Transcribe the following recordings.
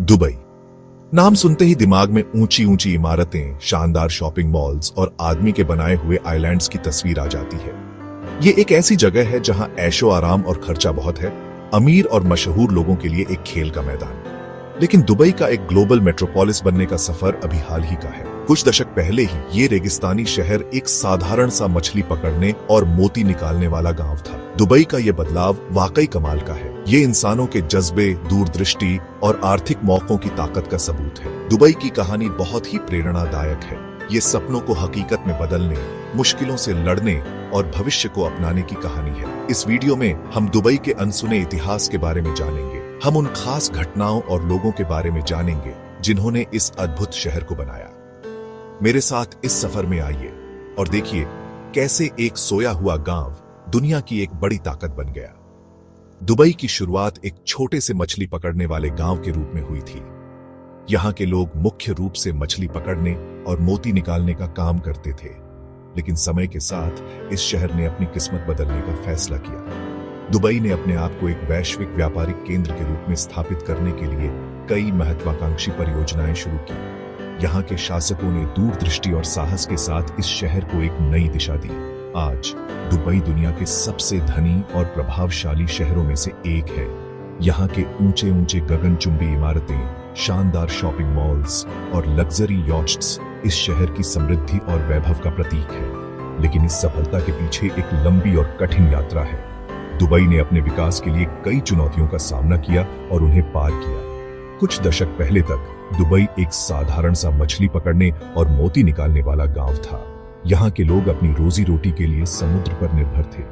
Dubai नाम सुनते ही दिमाग में ऊंची ऊंची इमारतें, शानदार शॉपिंग मॉल्स और आदमी के बनाए हुए आइलैंड्स की तस्वीर आ जाती है। ये एक ऐसी जगह है जहां ऐशो आराम और खर्चा बहुत है, अमीर और मशहूर लोगों के लिए एक खेल का मैदान। लेकिन दुबई का एक ग्लोबल मेट्रोपोलिस बनने का सफर अभी हाल ही का है। कुछ दशक पहले ही ये रेगिस्तानी शहर एक साधारण सा मछली पकड़ने और मोती निकालने वाला गांव था। दुबई का ये बदलाव वाकई कमाल का है। ये इंसानों के जज्बे, दूरदृष्टि और आर्थिक मौकों की ताकत का सबूत है। दुबई की कहानी बहुत ही प्रेरणादायक है। ये सपनों को हकीकत में बदलने, मुश्किलों से लड़ने और भविष्य को अपनाने की कहानी है। इस वीडियो में हम दुबई के अनसुने इतिहास के बारे में जानेंगे। हम उन खास घटनाओं और लोगों के बारे में जानेंगे जिन्होंने इस अद्भुत शहर को बनाया। मेरे साथ इस सफर में आइए और देखिए कैसे एक सोया हुआ गांव दुनिया की एक बड़ी ताकत बन गया। दुबई की शुरुआत एक छोटे से मछली पकड़ने वाले गांव के रूप में हुई थी। यहां के लोग मुख्य रूप से मछली पकड़ने और मोती निकालने का काम करते थे, लेकिन समय के साथ इस शहर ने अपनी किस्मत बदलने का फैसला किया। दुबई ने अपने आप को एक वैश्विक व्यापारिक केंद्र के रूप में स्थापित करने के लिए कई महत्वाकांक्षी परियोजनाएं शुरू की। यहाँ के शासकों ने दूरदृष्टि और साहस के साथ इस शहर को एक नई दिशा दी। आज दुबई दुनिया के सबसे धनी और प्रभावशाली शहरों में से एक है। यहाँ के ऊंचे ऊंचे गगनचुंबी इमारतें, शानदार शॉपिंग मॉल्स और लग्जरी यॉट्स इस शहर की समृद्धि और वैभव का प्रतीक है। लेकिन इस सफलता के पीछे एक लंबी और कठिन यात्रा है। दुबई ने अपने विकास के लिए कई चुनौतियों का सामना किया और उन्हें पार किया। कुछ दशक पहले तक दुबई एक साधारण सा मछली पकड़ने और मोती निकालने वाला गांव था। यहाँ के लोग अपनी रोजी रोटी के लिए समुद्र पर निर्भर थे।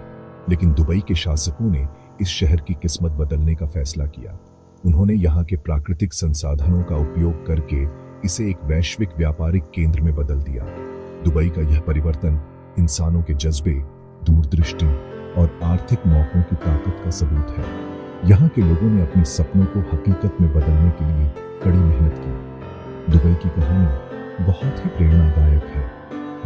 लेकिन दुबई के शासकों ने इस शहर की किस्मत बदलने का फैसला किया। उन्होंने यहाँ के प्राकृतिक संसाधनों का उपयोग करके इसे एक वैश्विक व्यापारिक केंद्र में बदल दिया। दुबई का यह परिवर्तन इंसानों के जज्बे, दूरदृष्टि और आर्थिक मौकों की ताकत का सबूत है। यहाँ के लोगों ने अपने सपनों को हकीकत में बदलने के लिए कड़ी मेहनत की। दुबई की कहानी बहुत ही प्रेरणादायक है।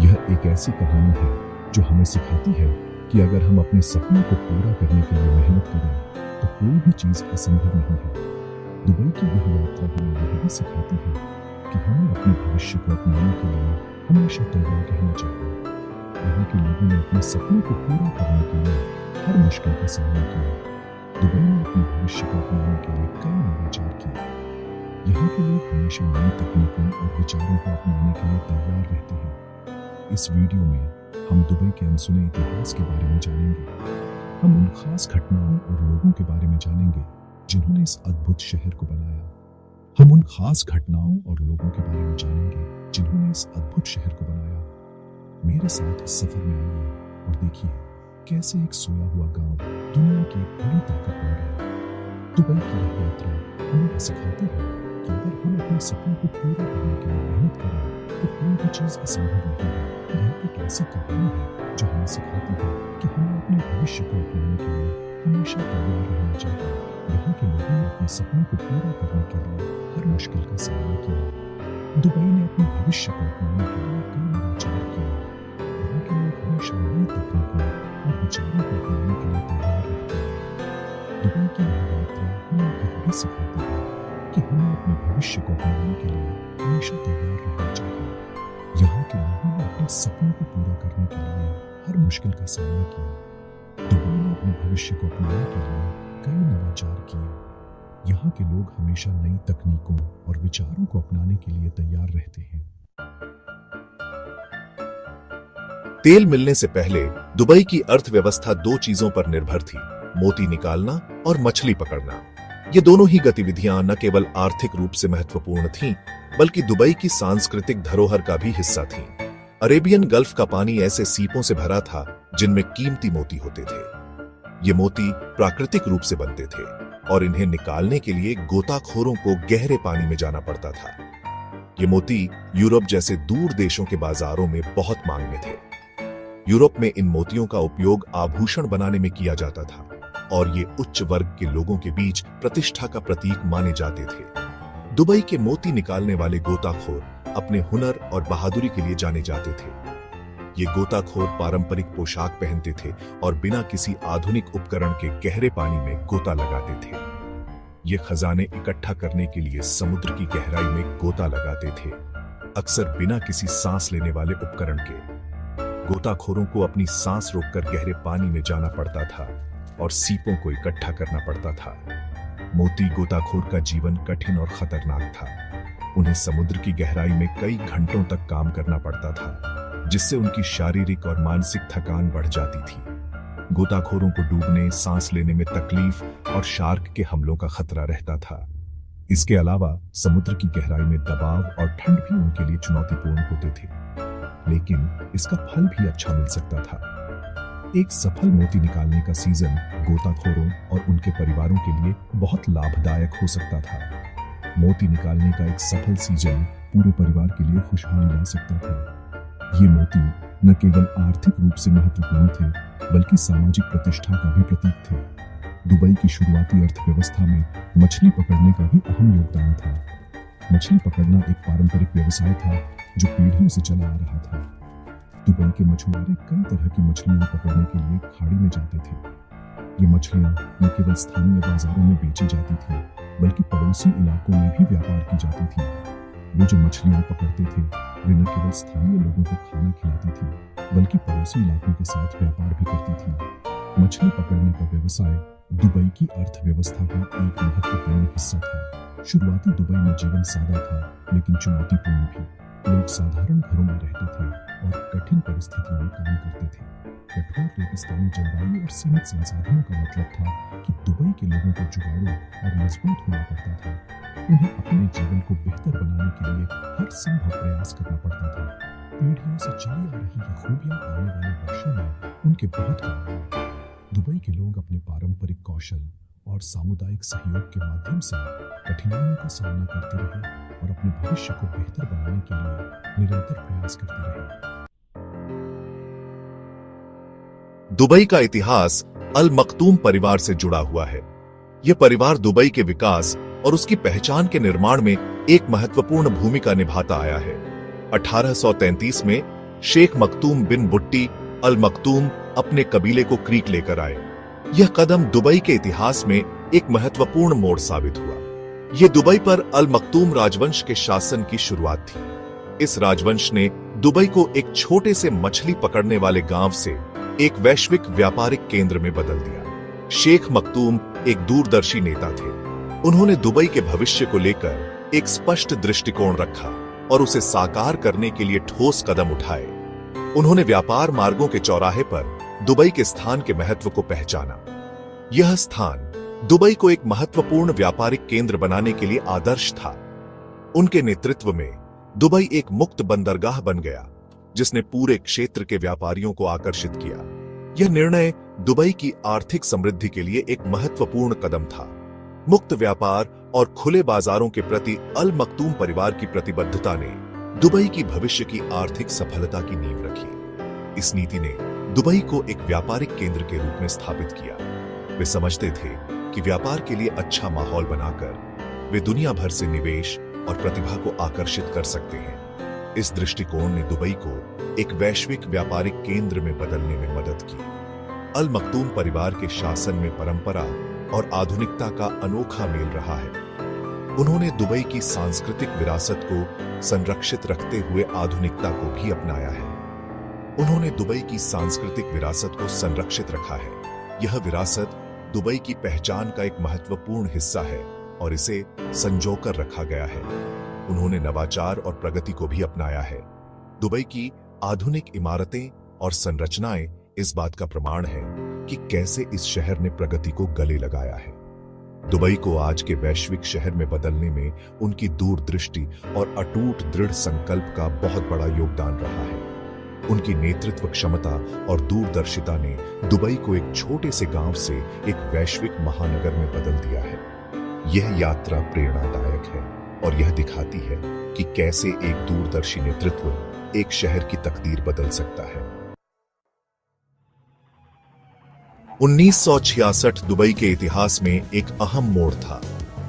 यह एक ऐसी कहानी है जो हमें सिखाती है कि अगर हम अपने सपनों को पूरा करने के लिए मेहनत करें तो कोई भी चीज असंभव नहीं है। दुबई की यह यात्रा हमें यह भी सिखाती है कि हमें अपने भविष्य को अपनाने के लिए हमेशा तैयार रहना चाहिए। यहाँ के लोगों ने अपने सपनों को पूरा करने के लिए हर मुश्किल का सामना किया। दुबई ने अपने भविष्य को अपनाने के लिए कई नवाचार किए। यहाँ के लोग हमेशा नई तकनीकों और विचारों को अपनाने के लिए तैयार रहते हैं। इस वीडियो में हम दुबई के अनसुने इतिहास के बारे में जानेंगे। हम उन खास घटनाओं और लोगों के बारे में जानेंगे जिन्होंने इस अद्भुत शहर को बनाया। हम उन खास घटनाओं और लोगों के बारे में जानेंगे जिन्होंने इस अद्भुत शहर को बनाया। मेरे साथ इस सफर में आइए और देखिए कैसे एक सोया हुआ गांव दुनिया की एक बड़ी ताकत बन गया। दुबई की यह यात्रा हमें यह सिखाती है कि अगर हम अपने सपनों को पूरा करने के लिए मेहनत करें तो कोई भी चीज असंभव नहीं है। यह एक ऐसी कहानी है जो हमें सिखाती है कि हमें अपने भविष्य को अपनाने के लिए हमेशा तैयार रहना चाहिए। यहाँ के लोगों ने अपने सपनों को पूरा करने के लिए हर मुश्किल का सामना किया। दुबई ने अपने भविष्य को अपनाने के लिए कई नवाचार किए। यहाँ के लोग हमेशा नई तकनीकों और विचारों को अपनाने के लिए तैयार रहते हैं। दुबई की यह यात्रा हमें यह भी सिखाती है कि हमें अपने भविष्य को अपनाने के लिए हमेशा तैयार रहना चाहिए। यहाँ के लोगों ने अपने सपनों को पूरा करने के लिए हर मुश्किल का सामना किया। दुबई ने अपने भविष्य को अपनाने के लिए कई नवाचार किए। यहाँ के लोग हमेशा नई तकनीकों और विचारों को अपनाने के लिए तैयार रहते हैं। तेल मिलने से पहले दुबई की अर्थव्यवस्था दो चीजों पर निर्भर थी, मोती निकालना और मछली पकड़ना। ये दोनों ही गतिविधियां न केवल आर्थिक रूप से महत्वपूर्ण थीं, बल्कि दुबई की सांस्कृतिक धरोहर का भी हिस्सा थीं। अरेबियन गल्फ का पानी ऐसे सीपों से भरा था जिनमें कीमती मोती होते थे। ये मोती प्राकृतिक रूप से बनते थे और इन्हें निकालने के लिए गोताखोरों को गहरे पानी में जाना पड़ता था। ये मोती यूरोप जैसे दूर देशों के बाजारों में बहुत मांग में थे। यूरोप में इन मोतियों का उपयोग आभूषण बनाने में किया जाता था और ये उच्च वर्ग के लोगों के बीच प्रतिष्ठा का प्रतीक माने जाते थे। दुबई के मोती निकालने वाले गोताखोर अपने हुनर और बहादुरी के लिए जाने जाते थे। ये गोताखोर पारंपरिक पोशाक पहनते थे और बिना किसी आधुनिक उपकरण के गहरे पानी में गोता लगाते थे। ये खजाने इकट्ठा करने के लिए समुद्र की गहराई में गोता लगाते थे, अक्सर बिना किसी सांस लेने वाले उपकरण के। गोताखोरों को अपनी सांस रोककर गहरे पानी में जाना पड़ता था और सीपों को इकट्ठा करना पड़ता था। मोती गोताखोर का जीवन कठिन और खतरनाक था। उन्हें समुद्र की गहराई में कई घंटों तक काम करना पड़ता था, जिससे उनकी शारीरिक और मानसिक थकान बढ़ जाती थी। गोताखोरों को डूबने, सांस लेने में तकलीफ और शार्क के हमलों का खतरा रहता था। इसके अलावा समुद्र की गहराई में दबाव और ठंड भी उनके लिए चुनौतीपूर्ण होते थे, लेकिन इसका फल भी अच्छा मिल सकता था। एक सफल मोती निकालने का सीजन गोताखोरों और उनके परिवारों के लिए बहुत लाभदायक हो सकता था। मोती निकालने का एक सफल सीजन पूरे परिवार के लिए खुशहाली ला सकता था। ये मोती न केवल आर्थिक रूप से महत्वपूर्ण थे, बल्कि सामाजिक प्रतिष्ठा का भी प्रतीक थे। दुबई की शुरुआती अर्थव्यवस्था में मछली पकड़ने का भी अहम योगदान था। मछली पकड़ना एक पारंपरिक व्यवसाय था जो पीढ़ियों से चला आ रहा था। दुबई के मछुआरे कई तरह की मछलियां पकड़ने के लिए खाड़ी में जाते थे। ये मछलियां न केवल स्थानीय बाजारों में बेची जाती थी, बल्कि पड़ोसी इलाकों में भी व्यापार की जाती थी। वे जो मछलियां पकड़ते थे, वे न केवल स्थानीय लोगों को खाना खिलाती थी, बल्कि पड़ोसी इलाकों के साथ व्यापार भी करती थी। मछली पकड़ने का व्यवसाय दुबई की अर्थव्यवस्था का एक महत्वपूर्ण हिस्सा था। शुरुआती दुबई में जीवन सादा था, लेकिन चुनौतीपूर्ण भी। लोग साधारण घरों में रहते थे और कठिन परिस्थितियों में काम करते थे। कठोर रेगिस्तानी जलवायु और सीमित संसाधनों का मतलब था कि दुबई के लोगों को जुगाड़ू और मजबूत होना पड़ता था। उन्हें अपने जीवन को बेहतर बनाने के लिए हर संभव प्रयास करना पड़ता था। पीढ़ियों से चली आ रही ये खूबियां आने वाले वर्षों में उनके बहुत काम आई। दुबई के लोग अपने पारंपरिक कौशल और सामुदायिक सहयोग के माध्यम से कठिनाइयों का सामना करते रहे और अपने भविष्य को बेहतर बनाने के लिए निरंतर प्रयास करते रहे। दुबई का इतिहास अल मखतूम परिवार से जुड़ा हुआ है। यह परिवार दुबई के विकास और उसकी पहचान के निर्माण में एक महत्वपूर्ण भूमिका निभाता आया है। 1833 में शेख मखतूम बिन बुट्टी अल मखतूम अपने कबीले को क्रीक लेकर आए। यह कदम दुबई के इतिहास में एक महत्वपूर्ण मोड़ साबित हुआ। यह दुबई पर अल मखतूम राजवंश के शासन की शुरुआत थी। इस राजवंश ने दुबई को एक छोटे से मछली पकड़ने वाले गांव से एक वैश्विक व्यापारिक केंद्र में बदल दिया। शेख मखतूम एक दूरदर्शी नेता थे। उन्होंने दुबई के भविष्य को लेकर एक स्पष्ट दृष्टिकोण रखा और उसे साकार करने के लिए ठोस कदम उठाए। उन्होंने व्यापार मार्गों के चौराहे पर दुबई के स्थान के महत्व को पहचाना। यह स्थान दुबई को एक महत्वपूर्ण व्यापारिक केंद्र बनाने के लिए आदर्श था। उनके नेतृत्व में दुबई एक मुक्त बंदरगाह बन गया, जिसने पूरे क्षेत्र के व्यापारियों को आकर्षित किया। यह निर्णय दुबई की आर्थिक समृद्धि के लिए एक महत्वपूर्ण कदम था। मुक्त व्यापार और खुले बाजारों के प्रति अल मखतूम परिवार की प्रतिबद्धता ने दुबई की भविष्य की आर्थिक सफलता की नींव रखी। इस नीति ने दुबई को एक व्यापारिक केंद्र के रूप में स्थापित किया। वे समझते थे कि व्यापार के लिए अच्छा माहौल बनाकर वे दुनिया भर से निवेश और प्रतिभा को आकर्षित कर सकते हैं। इस दृष्टिकोण ने दुबई को एक वैश्विक व्यापारिक केंद्र में बदलने में मदद की। अल मखतूम परिवार के शासन में परंपरा और आधुनिकता का अनोखा मेल रहा है। उन्होंने दुबई की सांस्कृतिक विरासत को संरक्षित रखते हुए आधुनिकता को भी अपनाया है। उन्होंने दुबई की सांस्कृतिक विरासत को संरक्षित रखा है। यह विरासत दुबई की पहचान का एक महत्वपूर्ण हिस्सा है और इसे संजोकर रखा गया है। उन्होंने नवाचार और प्रगति को भी अपनाया है। दुबई की आधुनिक इमारतें और संरचनाएं इस बात का प्रमाण है कि कैसे इस शहर ने प्रगति को गले लगाया है। दुबई को आज के वैश्विक शहर में बदलने में उनकी दूरदृष्टि और अटूट दृढ़ संकल्प का बहुत बड़ा योगदान रहा है। उनकी नेतृत्व क्षमता और दूरदर्शिता ने दुबई को एक छोटे से गांव से एक वैश्विक महानगर में बदल दिया है। यह यात्रा प्रेरणादायक है और यह दिखाती है कि कैसे एक दूरदर्शी नेतृत्व एक शहर की तकदीर बदल सकता है। 1966 दुबई के इतिहास में एक अहम मोड़ था।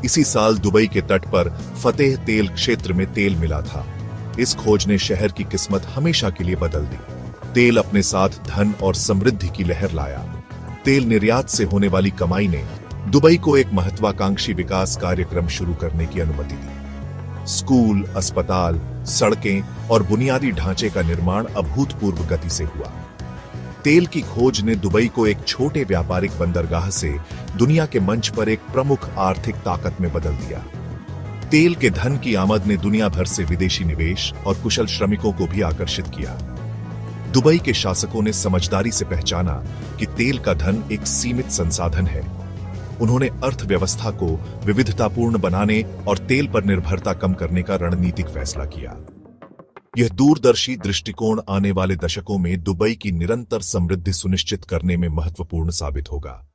इसी साल दुबई के तट पर फतेह तेल क्षेत्र में तेल मिला था। इस खोज ने शहर की किस्मत हमेशा के लिए बदल दी। तेल अपने साथ धन और समृद्धि की लहर लाया। तेल निर्यात से होने वाली कमाई ने दुबई को एक महत्वाकांक्षी विकास कार्यक्रम शुरू करने की अनुमति दी। स्कूल, अस्पताल, सड़कें और बुनियादी ढांचे का निर्माण अभूतपूर्व गति से हुआ। तेल की खोज ने दुबई को एक छोटे व्यापारिक बंदरगाह से दुनिया के मंच पर एक प्रमुख आर्थिक ताकत में बदल दिया। तेल के धन की आमद ने दुनिया भर से विदेशी निवेश और कुशल श्रमिकों को भी आकर्षित किया। दुबई के शासकों ने समझदारी से पहचाना कि तेल का धन एक सीमित संसाधन है। उन्होंने अर्थव्यवस्था को विविधतापूर्ण बनाने और तेल पर निर्भरता कम करने का रणनीतिक फैसला किया। यह दूरदर्शी दृष्टिकोण आने वाले दशकों में दुबई की निरंतर समृद्धि सुनिश्चित करने में महत्वपूर्ण साबित होगा।